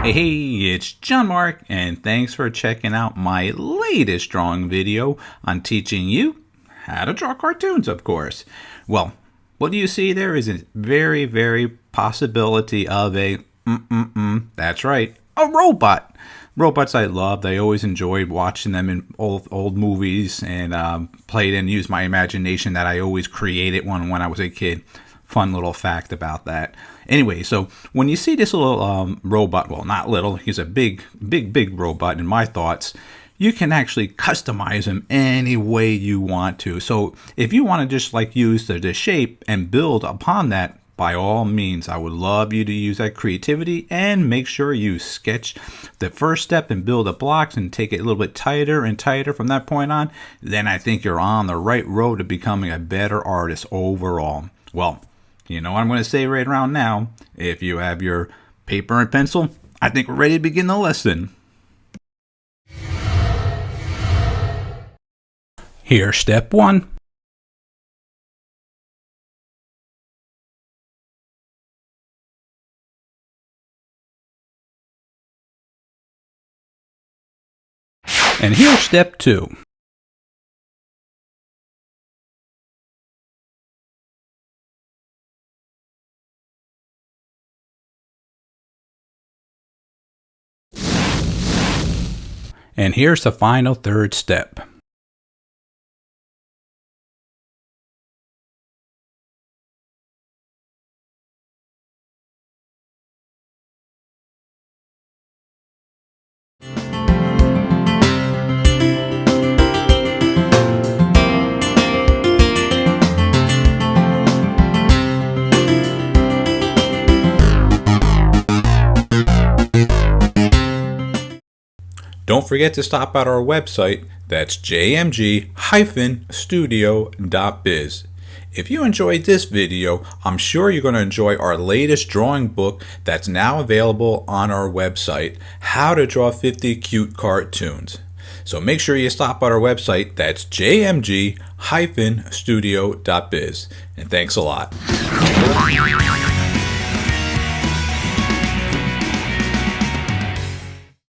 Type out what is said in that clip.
Hey, it's John-Marc, and thanks for checking out my latest drawing video on teaching you how to draw cartoons, of course. Well, what do you see there is a very possibility of a, that's right, a robot. Robots I loved. I always enjoyed watching them in old movies and played and used my imagination that I always created one when I was a kid. Fun little fact about that. Anyway, so when you see this little robot, well, not little, he's a big robot in my thoughts, you can actually customize him any way you want to. So if you want to just like use the shape and build upon that, by all means, I would love you to use that creativity and make sure you sketch the first step and build the blocks and take it a little bit tighter and tighter from that point on. Then I think you're on the right road to becoming a better artist overall. Well, you know what I'm going to say right around now. If you have your paper and pencil, I think we're ready to begin the lesson. Here's step 1. And here's step 2. And here's the final third step. Don't forget to stop at our website, that's jmg-studio.biz. If you enjoyed this video, I'm sure you're going to enjoy our latest drawing book that's now available on our website, How to Draw 50 Cute Cartoons. So make sure you stop at our website, that's jmg-studio.biz. And thanks a lot.